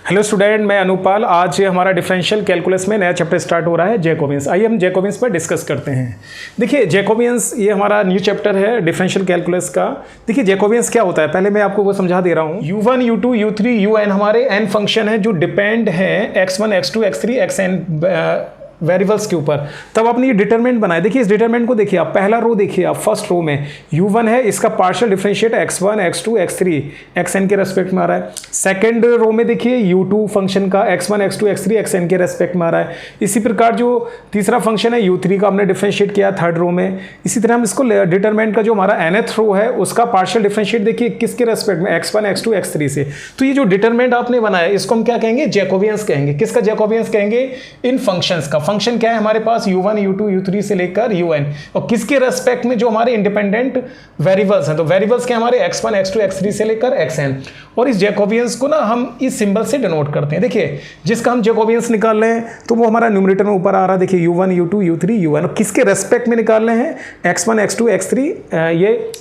Hello student, मैं अनुपाल। आज हमारा डिफरेंशियल कैलकुलस में नया चैप्टर स्टार्ट हो रहा है, जैकोबियंस। आइए हम जैकोबियंस पर डिस्कस करते हैं। देखिए जैकोबियंस ये हमारा न्यू चैप्टर है डिफरेंशियल कैलकुलस का। देखिए जैकोबियंस क्या होता है, पहले मैं आपको वो समझा दे रहा हूँ। u1 u2 u3 un हमारे n फंक्शन है जो डिपेंड है x1 x2 x3 xn variables के ऊपर। तब आपने ये डिटरमिनेंट बनाया। देखिए इस डिटरमिनेंट को देखिए आप, पहला रो देखिए आप, फर्स्ट रो में u1 है, इसका partial differentiate x1 x2 x3 xn के रेस्पेक्ट में आ रहा है। सेकंड रो में देखिए u2 फंक्शन का x1 x2 x3 xn के रेस्पेक्ट में आ रहा है। इसी प्रकार जो तीसरा फंक्शन है u3 का हमने डिफरेंशिएट किया थर्ड रो में। इसी तरह हम इसको डिटरमिनेंट का जो हमारा nth रो है उसका पार्शियल डिफरेंशिएट देखिए किसके रेस्पेक्ट में, x1 x2 x3 से। तो ये जो डिटरमिनेंट आपने बनाया इसको हम क्या कहेंगे, जैकोबियंस कहेंगे। किसका जैकोबियंस कहेंगे? इन फंक्शंस का। फंक्शन क्या है हमारे पास, u1 u2 u3 से लेकर un, और किसके रेस्पेक्ट में, जो हमारे इंडिपेंडेंट वेरिएबल्स हैं। तो वेरिएबल्स क्या हमारे x1 x2 x3 से लेकर xn। और इस जैकोबियंस को ना हम इस सिंबल से डिनोट करते हैं। देखिए जिसका हम जैकोबियंस निकाल रहे हैं तो वो हमारा न्यूमरेटर में ऊपर आ रहा है। देखिए u1 u2 u3 un, और किसके रेस्पेक्ट में निकाल रहे हैं, x1 x2 x3, ये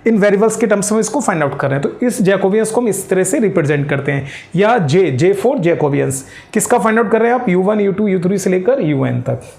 इन वेरिएबल्स के टर्म्स में इसको फाइंड आउट कर रहे हैं। तो इस जैकोबियंस को हम इस तरह से रिप्रेजेंट करते हैं। या जे फॉर जैकोबियंस। किसका फाइंड आउट कर रहे हैं आप, u1 u2 u3 से लेकर un तक।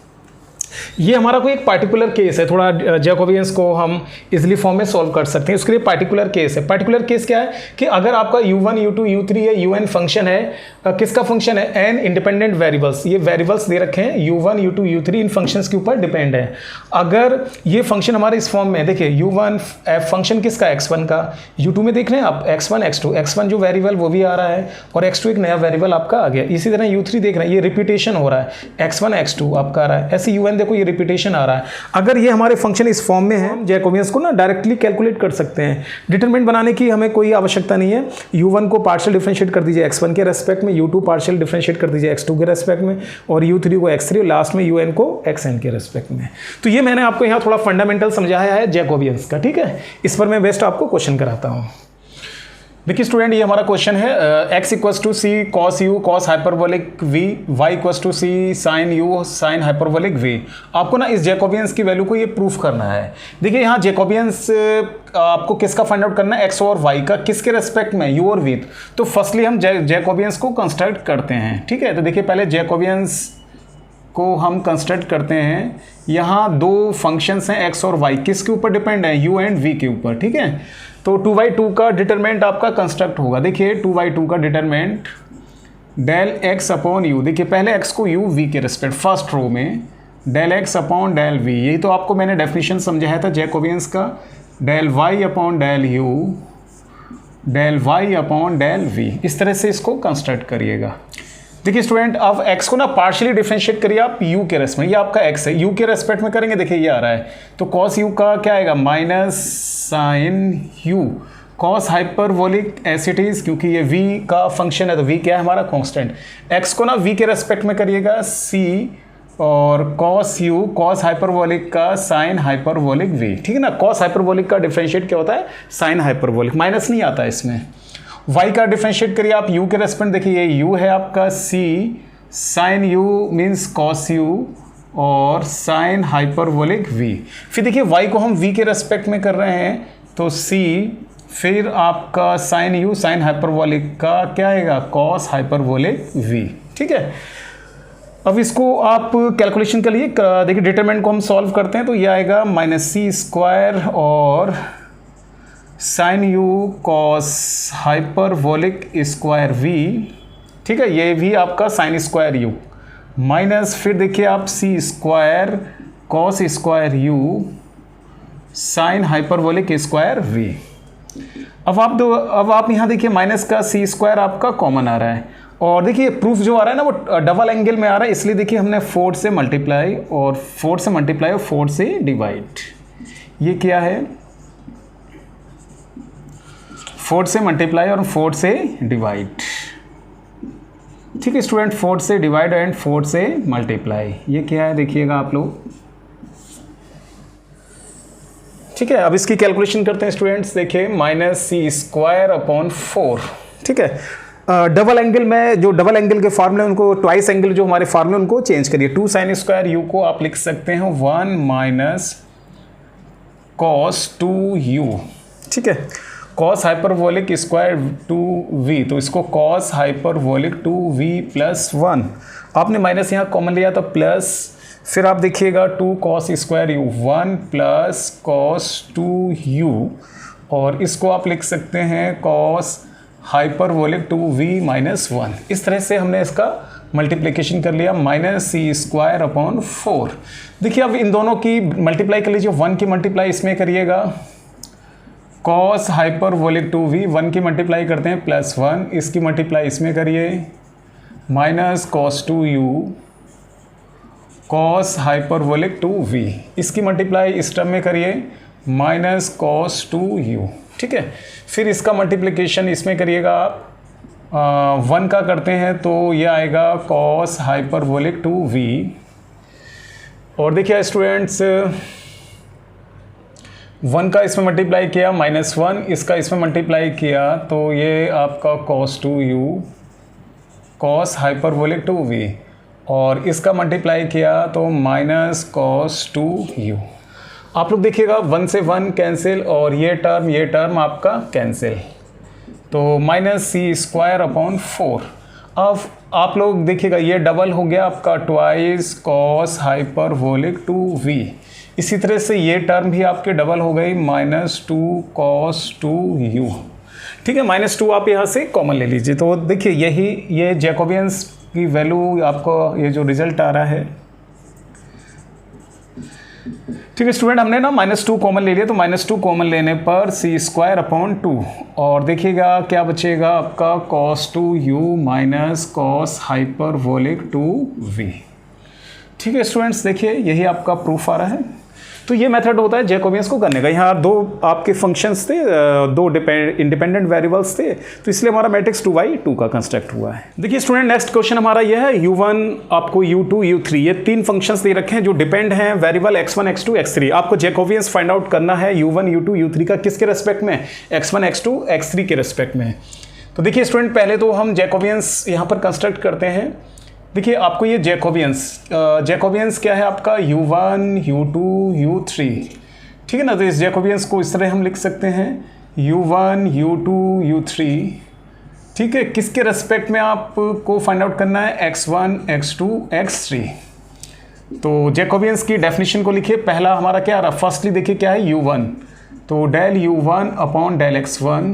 ये हमारा कोई एक पार्टिकुलर केस है, थोड़ा जैकोबियंस को हम इजीली फॉर्म में सॉल्व कर सकते हैं। उसके लिए पार्टिकुलर केस है। पार्टिकुलर केस क्या है कि अगर आपका u1 u2 u3 या un फंक्शन है, किसका फंक्शन है, n इंडिपेंडेंट वेरिएबल्स। ये वेरिएबल्स दे रखे हैं u1 u2 u3, इन फंक्शंस के ऊपर डिपेंड है। अगर ये फंक्शन हमारे इस फॉर्म में, देखिए u1 फंक्शन किसका, x1 का, u2 में देख रहे हैं आप x1 x2, x1 जो वेरिएबल वो भी आ रहा है और x2 एक नया वेरिएबल आपका आ गया। इसी तरह u3 देख रहे हैं, ये रिपीटेशन हो रहा है, x1 x2 आपका आ रहा है। ऐसे un देखो ये रिपीटेशन आ रहा है। अगर ये हमारे फंक्शन इस फॉर्म में है, जैकोबियंस को ना डायरेक्टली कैलकुलेट कर सकते हैं। डिटरमिनेंट बनाने की हमें कोई आवश्यकता नहीं है। u1 को पार्शियल डिफरेंशिएट कर दीजिए x1 के रेस्पेक्ट में, u2 पार्शियल डिफरेंशिएट कर दीजिए x2 के रेस्पेक्ट में, और u3 को x3 और लास्ट में un को xn के रेस्पेक्ट में। तो ये मैंने आपको यहाँ थोड़ा फंडामेंटल समझाया है जैकोबियंस का, ठीक है। इस पर मैं बेस्ट आपको क्वेश्चन कराता हूँ। देखिए स्टूडेंट, ये हमारा क्वेश्चन है, x equals to C cos U cos hyperbolic v, y equals to C sine U sine hyperbolic v। आपको ना इस जैकोबियंस की वैल्यू को ये प्रूफ करना है। देखिए यहाँ जैकोबियंस आपको किसका फाइंड आउट करना है, x और y का, किसके रेस्पेक्ट में, u और v। तो फर्स्टली हम जैकोबियंस को कंस्ट्रक्ट करते हैं, ठीक है। तो देखिए पहले जैकोबियंस को हम कंस्ट्रक्ट करते हैं। यहाँ दो फंक्शंस हैं x और y, किसके ऊपर डिपेंड है, u एंड v के ऊपर, ठीक है। तो 2/2 का डिटरमिनेंट आपका कंस्ट्रक्ट होगा। देखिए 2/2 का determinant del x upon u। देखिए पहले x को u v के रेस्पेक्ट, फर्स्ट रो में del x upon del v। यही तो आपको मैंने डेफिनेशन समझाया था जैकोबियंस का, del y upon del u del y upon del v। इस तरह से इसको कंस्ट्रक्ट करिएगा। देखिए स्टूडेंट, अब x को ना पार्शियली डिफरेंशिएट करिए आप u के रेस्पेक्ट में। ये आपका x है, u के रेस्पेक्ट में करेंगे, देखिए ये आ रहा है। तो cos u का क्या आएगा, minus sine u cos hyperbolic एसिटीज, क्योंकि ये v का फंक्शन है तो v क्या है हमारा, कांस्टेंट। x को ना v के रेस्पेक्ट में करिएगा c, और cos u cos हाइपरबोलिक का साइन हाइपरबोलिक v, ठीक है ना। cos हाइपरबोलिक का डिफरेंशिएट क्या होता है, साइन हाइपरबोलिक, माइनस नहीं आता इसमें। y का डिफरेंशिएट करिए आप u के रेस्पेक्ट, देखिए ये u है आपका c sine u means cos u और साइन हाइपरबोलिक v। फिर देखिए y को हम v के रेस्पेक्ट में कर रहे हैं तो c, फिर आपका साइन u साइन हाइपरबोलिक का क्या आएगा, cos हाइपरबोलिक v, ठीक है। अब इसको आप कैलकुलेशन के लिए देखिए डिटरमिनेंट को हम सॉल्व करते हैं तो ये आएगा माइनस सी स्क्वायर और sine U cos hyperbolic square v, ठीक है। ये भी आपका साइन स्क्वायर u माइनस, फिर देखिए आप c square cos square u sine hyperbolic square v। अब आप यहाँ देखिए माइनस का सी स्क्वायर आपका कॉमन आ रहा है, और देखिए प्रूफ जो आ रहा है ना वो डबल एंगल में आ रहा है, इसलिए देखिए हमने 4 से मल्टीप्लाई और 4 से मल्टीप्लाई और 4 से डिवाइड। ये क्या है, 4 से मल्टीप्लाई और 4 से डिवाइड, ठीक है स्टूडेंट। 4 से डिवाइड एंड 4 से मल्टीप्लाई, ये क्या है देखिएगा आप लोग, ठीक है। अब इसकी कैलकुलेशन करते हैं स्टूडेंट्स। देखिए माइनस सी स्क्वायर अपॉन 4, ठीक है। डबल एंगल में जो डबल एंगल के फार्मूले उनको, ट्वाइस एंगल जो हमारे फार्मूले उनको चेंज करिए। 2 साइन स्क्वायर u को आप लिख सकते हैं 1 माइनस कॉस 2u, ठीक है। कॉस हाइपरबोलिक स्क्वायर 2v, तो इसको कॉस हाइपरबोलिक 2v प्लस 1, आपने माइनस यहाँ कॉमन लिया तो प्लस, फिर आप देखिएगा 2 cos square u 1 plus cos 2u, और इसको आप लिख सकते हैं कॉस हाइपरबोलिक 2v माइनस 1। इस तरह से हमने इसका मल्टीप्लिकेशन कर लिया, माइनस सी स्क्वायर अपॉन 4। देखिए अब इन दोनों की मल्टीप्लाई कर लीजिए, 1 की मल्टीप्लाई इसमें करिएगा, कॉस हाइपरबोलिक 2v, 1 की मल्टीप्लाई करते हैं प्लस 1, इसकी मल्टीप्लाई इसमें करिए, minus cos 2u cos hyperbolic 2v, इसकी मल्टीप्लाई इस टर्म में करिए, माइनस कॉस 2u। ठीक है, फिर इसका मल्टीप्लिकेशन इसमें करिएगा आप, 1 का करते हैं तो ये आएगा कॉस हाइपरबोलिक 2v, और देखिए स्टूडेंट्स 1 का इसमें मल्टीप्लाई किया माइनस 1, इसका इसमें मल्टीप्लाई किया तो ये आपका cos 2u cos hyperbolic 2v, और इसका मल्टीप्लाई किया तो माइनस कॉस 2u। आप लोग देखिएगा 1 से 1 कैंसिल, और ये टर्म आपका कैंसिल, तो माइनस सी स्क्वायर अपॉन 4। अब आप लोग देखिएगा ये डबल हो गया आपका ट्वाइस कॉस हाइपरबोलिक 2v, इसी तरह से ये टर्म भी आपके डबल हो गई, माइनस 2 कॉस 2u। ठीक है, माइनस 2 आप यहाँ से कॉमन ले लीजिए, तो देखिए ये जैकोबियंस की वैल्यू आपको ये जो रिजल्ट आ रहा है। ठीक है स्टूडेंट, हमने ना माइनस 2 कॉमन ले लिया, तो माइनस 2 कॉमन लेने पर सी स्क्वायर अपॉन 2, और देखिएगा क्या बचेगा आपका cos 2u minus cos hyperbolic 2v। ठीक है स्टूडेंट्स, देखिए यही आपका प्रूफ आ रहा है। तो ये मेथड होता है जैकोबियंस को करने का। यहाँ 2 आपके फंक्शंस थे, 2 इंडिपेंडेंट वेरिएबल्स थे, तो इसलिए हमारा मैट्रिक्स 2/2 का कंस्ट्रक्ट हुआ है। देखिए स्टूडेंट, नेक्स्ट क्वेश्चन हमारा यह है u1 आपको u2 u3, ये 3 फंक्शंस दे रखे हैं जो डिपेंड हैं वेरिएबल x1 x2 x3। आपको जैकोबियंस फाइंड आउट करना है u1 u2 u3 का, किसके रेस्पेक्ट में, x1 x2 x3 के रेस्पेक्ट में। तो देखिए स्टूडेंट, पहले तो हम जैकोबियंस यहाँ पर कंस्ट्रक्ट करते हैं। देखिए आपको ये जैकोबियंस क्या है आपका, u1 u2 u3। ठीक है ना, तो इस जैकोबियंस को इस तरह हम लिख सकते हैं u1 u2 u3। ठीक है, किसके रेस्पेक्ट में आपको फाइंड आउट करना है, x1 x2 x3। तो जैकोबियंस की डेफिनेशन को लिखिए, पहला हमारा क्या आ रहा, फर्स्टली देखिए क्या है u1, तो del u1 upon del x1,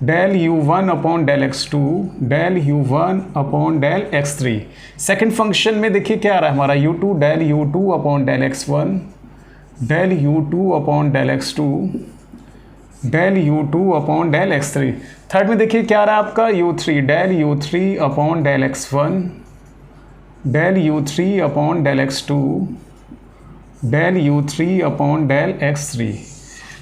del u1 upon del x2, del u1 upon del x3। Second function में देखिए क्या आ रहा है हमारा u2, del u2 upon del x1, del u2 upon del x2, del u2 upon del x3। Third में देखिए क्या आ रहा है आपका u3, del u3 upon del x1, del u3 upon del x2, del u3 upon del x3।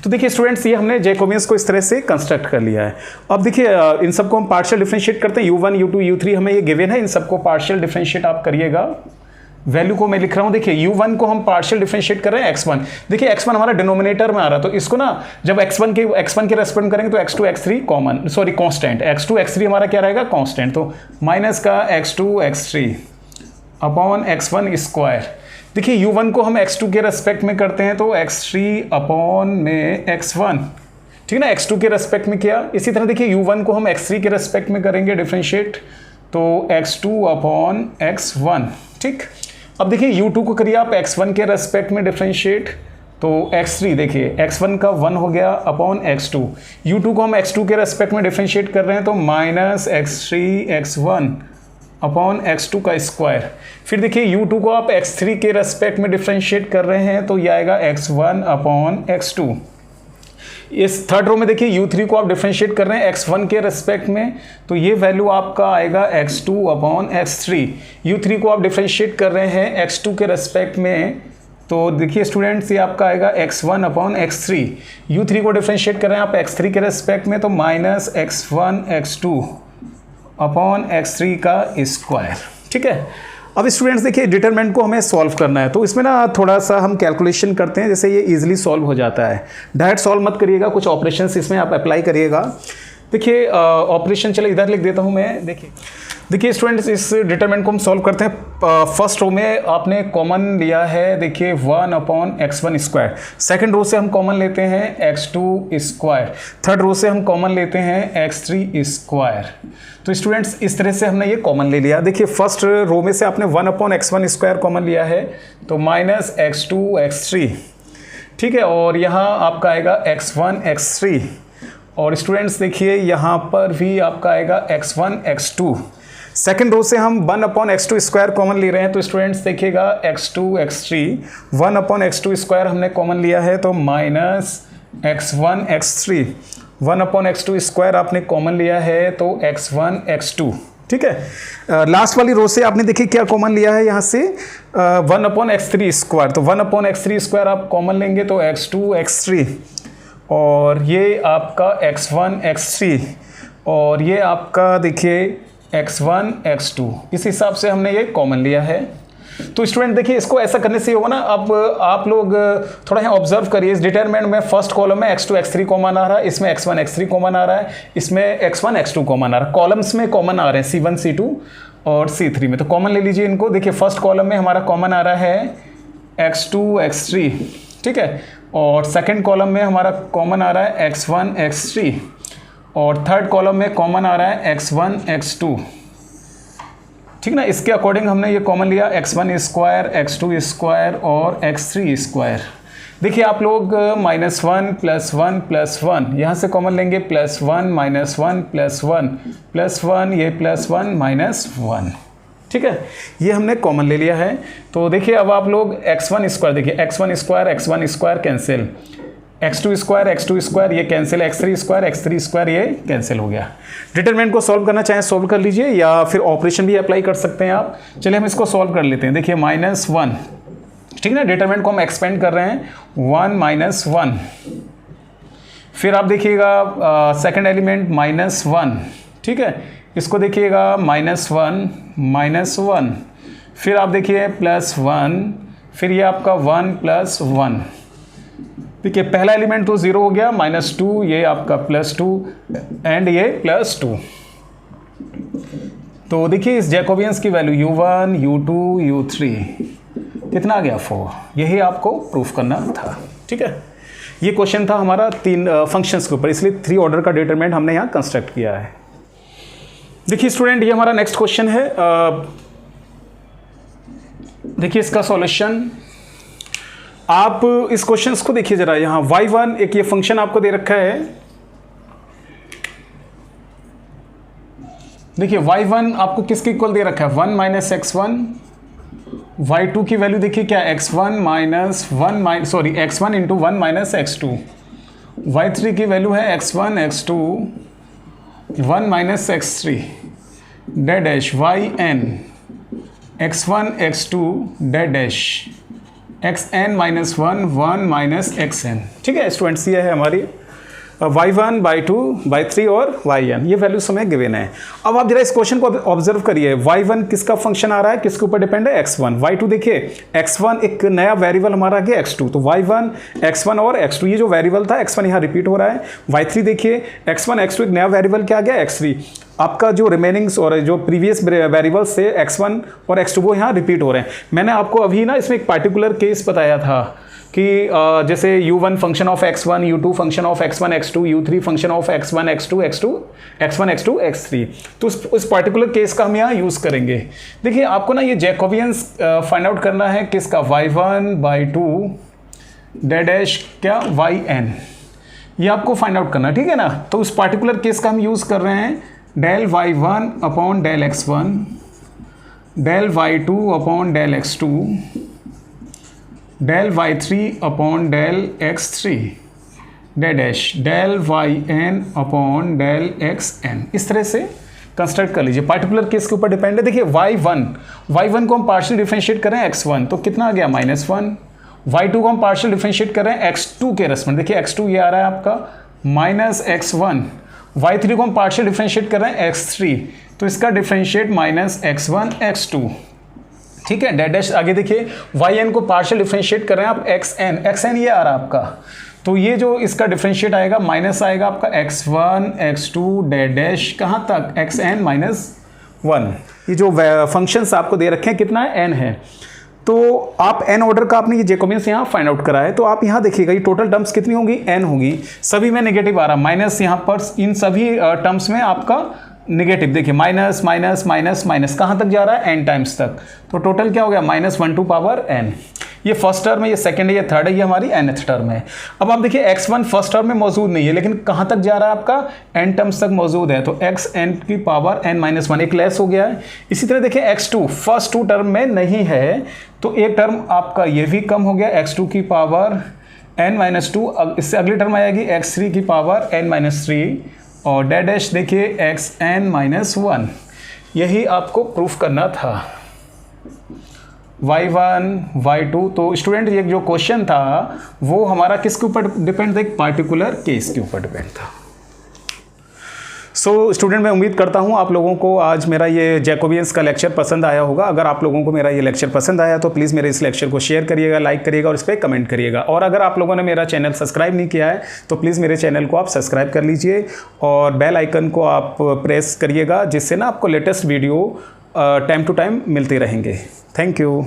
तो देखिए students, ये हमने जैकोबियंस को इस तरह से कंस्ट्रक्ट कर लिया है। अब देखिए इन सबको हम पार्शियल डिफरेंशिएट करते हैं, u1 u2 u3 हमें ये गिवन है, इन सबको पार्शियल डिफरेंशिएट आप करिएगा। वैल्यू को मैं लिख रहा हूँ, देखिए u1 को हम पार्शियल डिफरेंशिएट कर रहे हैं x1। देखिए x1 हमारा डिनोमिनेटर में आ रहा है, तो इसको ना जब x1 के रेस्पेक्ट करेंगे तो x2 x3 common, sorry constant, x2 x3 हमारा क्या रहेगा, कॉन्स्टेंट, तो माइनस का x2 x3 upon x1 square. देखिए u1 को हम x2 के रेस्पेक्ट में करते हैं तो x3 अपॉन में x1। ठीक है ना, x2 के रेस्पेक्ट में किया। इसी तरह देखिए u1 को हम x3 के रेस्पेक्ट में करेंगे डिफरेंशिएट, तो x2 अपॉन x1। ठीक, अब देखिए u2 को करिए आप x1 के रेस्पेक्ट में डिफरेंशिएट, तो x3 देखिए x1 का 1 हो गया अपॉन x2। u2 को हम x2 के रेस्पेक्ट में डिफरेंशिएट कर रहे हैं तो minus x3 x1 upon x2 का स्क्वायर। फिर देखिए u2 को आप x3 के रेस्पेक्ट में डिफरेंशिएट कर रहे हैं तो ये आएगा x1 अपॉन x2। इस थर्ड रो में देखिए u3 को आप डिफरेंशिएट कर रहे हैं x1 के रेस्पेक्ट में, तो ये वैल्यू आपका आएगा x2 अपॉन x3। u3 को आप डिफरेंशिएट कर रहे हैं x2 के रेस्पेक्ट में, तो देखिए स्टूडेंट्स ये आपका आएगा x1 अपॉन x3। u3 को डिफरेंशिएट कर रहे हैं आप x3 के रेस्पेक्ट में, तो minus x1 x2 upon x3 का स्क्वायर। ठीक है, अब स्टूडेंट्स देखिए डिटरमिनेंट को हमें सॉल्व करना है, तो इसमें ना थोड़ा सा हम कैलकुलेशन करते हैं, जैसे ये इजीली सॉल्व हो जाता है। डायरेक्ट सॉल्व मत करिएगा, कुछ ऑपरेशंस इसमें आप अप्लाई करिएगा। देखिए ऑपरेशन चले इधर लिख देता हूँ मैं। देखिए देखिए स्टूडेंट्स, इस डिटरमिनेंट को हम सॉल्व करते हैं। फर्स्ट रो में आपने कॉमन लिया है, देखिए 1/x1 स्क्वायर। सेकंड रो से हम कॉमन लेते हैं x2 स्क्वायर। थर्ड रो से हम कॉमन लेते हैं x3 स्क्वायर। तो स्टूडेंट्स इस तरह से हमने ये कॉमन ले लिया। देखिए फर्स्ट रो में से आपने 1/x1 स्क्वायर कॉमन लिया है, तो माइनस x2 x3, ठीक है, और यहाँ आपका आएगा x1 x3। और स्टूडेंट्स देखिए यहाँ पर भी आपका आएगा x1 x2। सेकेंड रो से हम 1/x2 स्क्वायर कॉमन ले रहे हैं, तो स्टूडेंट्स देखिएगा x2 x3, 1/x2 स्क्वायर हमने कॉमन लिया है, तो minus x1 x3, 1/x2 square आपने कॉमन लिया है, तो x1 x2, ठीक है। लास्ट वाली रो से आपने देखिए क्या कॉमन लिया है, यहाँ से 1/x3 स्क्वायर, तो 1/x3 स्क्वायर आप कॉमन लेंगे तो x2 x3, और ये आपका x1 x3, और ये आपका देखिए x1 x2। इस हिसाब से हमने ये कॉमन लिया है। तो स्टूडेंट देखिए इसको ऐसा करने से होगा ना, अब आप लोग थोड़ा यहाँ ऑब्जर्व करिए। इस डिटरमिनेंट में फर्स्ट कॉलम में x2 x3 कॉमन आ रहा है, इसमें x1 x3 कॉमन आ रहा है, इसमें x1 x2 कॉमन आ रहा है। कॉलम्स में कॉमन आ रहे हैं C1 C2 और C3 में, तो कॉमन ले लीजिए इनको। देखिए फर्स्ट कॉलम में हमारा कॉमन आ रहा है x2 x3, ठीक है, और सेकेंड कॉलम में हमारा कॉमन आ रहा है x1 x3, और थर्ड कॉलम में कॉमन आ रहा है x1 x2, ठीक ना। इसके अकॉर्डिंग हमने ये कॉमन लिया x1 स्क्वायर, x2 स्क्वायर और x3 स्क्वायर। देखिए आप लोग -1 + 1 + 1 यहाँ से कॉमन लेंगे, +1 - 1 + 1 + 1, ये +1 - 1, ठीक है, ये हमने कॉमन ले लिया है। तो देखिए अब आप लोग x1 स्क्वायर, देखिए x1 square cancel, x2 square ये कैंसिल, x3 स्क्वायर ये कैंसिल हो गया। डिटरमिनेंट को सॉल्व करना चाहें सॉल्व कर लीजिए, या फिर ऑपरेशन भी अप्लाई कर सकते हैं आप। चलिए हम इसको सॉल्व कर लेते हैं। देखिए -1, ठीक ना, डिटरमिनेंट को हम एक्सपेंड कर रहे हैं, 1 - 1। फिर आप देखिएगा सेकंड एलिमेंट -1, ठीक है, इसको देखिएगा -1 - 1। फिर आप देखिए +1, फिर ये आपका 1 + 1। देखिए पहला एलिमेंट तो 0 हो गया, -2, ये आपका +2 एंड ये +2। तो देखिए इस जैकोबियंस की वैल्यू u1 u2 u3 कितना आ गया 4। यही आपको प्रूफ करना था, ठीक है। ये क्वेश्चन था हमारा 3 फंक्शंस के ऊपर, इसलिए 3 ऑर्डर का डिटरमिनेंट हमने यहाँ कंस्ट्रक्ट किया है। देखिए स्टूडेंट ये हमारा नेक्स्ट क्वेश्चन है। देखिए इसका सॉल्यूशन, आप इस क्वेश्चन को देखिए जरा। यहाँ y1 एक ये फंक्शन आपको दे रखा है। देखिए y1 आपको किसके इक्वल दे रखा है, 1 - x1। y2 की वैल्यू देखिए क्या, x1 - 1 sorry x1 × 1 - x2। y3 की वैल्यू है x1 x2 1 - x3 dash yn x1 x2 dash xn - 1 xn, ठीक है स्टूडेंट्स। ये है हमारी y1 y2 y3 और yn, ये वैल्यूज हमें गिवन है। अब आप जरा इस क्वेश्चन को ऑब्जर्व करिए। y1 किसका फंक्शन आ रहा है, किसके ऊपर डिपेंड है, x1। y2 देखिए x1 एक नया वेरिएबल हमारा आ गया x2, तो y1 x1 और x2 ये जो वेरिएबल था x1 यहाँ रिपीट हो रहा है। y3 देखिए x1 x2 एक नया वेरिएबल क्या आ गया x3। आपका जो रिमेनिंग्स और जो प्रीवियस वेरिएबल्स से x1 और x2 वो यहाँ रिपीट हो रहे हैं। मैंने आपको अभी ना इसमें एक पार्टिकुलर केस बताया था कि जैसे u1 function of x1, u2 function of x1 x2, u3 function of x1 x2 x1 x2 x3, तो उस पार्टिकुलर केस का हम यहाँ यूज़ करेंगे। देखिए आपको ना ये जैकोबियंस फाइंड आउट करना है किसका, y1/2 डैश क्या yn, ये आपको फाइंड आउट करना, ठीक है ना। तो उस पार्टिकुलर केस का हम यूज़ कर रहे हैं del y1/del x1 del y2/del x2 del y3/del x3 dash del yn/del xn। इस तरह से कंस्ट्रक्ट कर लीजिए। पार्टिकुलर केस के ऊपर डिपेंड है। देखिए y1 को हम पार्शियल डिफरेंशिएट कर रहे हैं x1, तो कितना आ गया -1। y2 को हम पार्शियल डिफरेंशिएट कर रहे हैं x2 के रेस्पेक्ट, देखिए x2 ये आ रहा है आपका -x1। y3 को हम पार्शियल डिफरेंशिएट कर रहे हैं x3, तो इसका डिफरेंशिएट -x1 x2, ठीक है। डैश आगे देखिए yn को पार्शियल डिफरेंशिएट कर रहे हैं आप xn ये आ रहा है आपका, तो ये जो इसका डिफरेंशिएट आएगा माइनस आएगा आपका x1 x2 डैश कहाँ तक xn 1। ये जो फंक्शंस आपको दे रखे हैं कितना है, n है। तो आप n ऑर्डर का आपने ये जैकोबियंस यहाँ फाइंड आउट करा है, तो आप यहाँ देखिएगा ये टोटल टर्म्स कितनी होंगी, n होगी। सभी में नेगेटिव आ रहा, माइनस यहाँ पर इन सभी टर्म्स में आपका नेगेटिव। देखिए माइनस माइनस माइनस माइनस कहाँ तक जा रहा है, n टाइम्स तक। तो टोटल क्या हो गया, -1 टू पावर n। ये फर्स्ट टर्म है, ये सेकंड है, ये थर्ड है, ये हमारी nth टर्म है। अब आप देखिए x1 फर्स्ट टर्म में मौजूद नहीं है, लेकिन कहाँ तक जा रहा है आपका, n टर्म्स तक मौजूद है। तो xn की पावर n-1 एक लेस हो गया है। इसी तरह देखिए x2 फर्स्ट 2 टर्म में नहीं है, तो एक टर्म आपका ये भी कम हो गया, x2 की पावर n-2। इससे अगली टर्म आएगी x3 की पावर n-3 और डैश देखिए xn-1। यही आपको प्रूफ करना था, y1 y2। तो स्टूडेंट ये जो क्वेश्चन था वो हमारा किसके ऊपर डिपेंड था, एक पार्टिकुलर केस के ऊपर डिपेंड था। सो स्टूडेंट मैं उम्मीद करता हूँ आप लोगों को आज मेरा ये जैकोबियंस का लेक्चर पसंद आया होगा। अगर आप लोगों को मेरा ये लेक्चर पसंद आया तो प्लीज़ मेरे इस लेक्चर को शेयर करिएगा, लाइक करिएगा और इस पर कमेंट करिएगा। और अगर आप लोगों ने मेरा चैनल सब्सक्राइब नहीं किया है तो प्लीज़ मेरे चैनल को आप सब्सक्राइब कर लीजिए और बेल आइकन को आप प्रेस करिएगा, जिससे ना आपको latest video time to time मिलते रहेंगे। Thank you.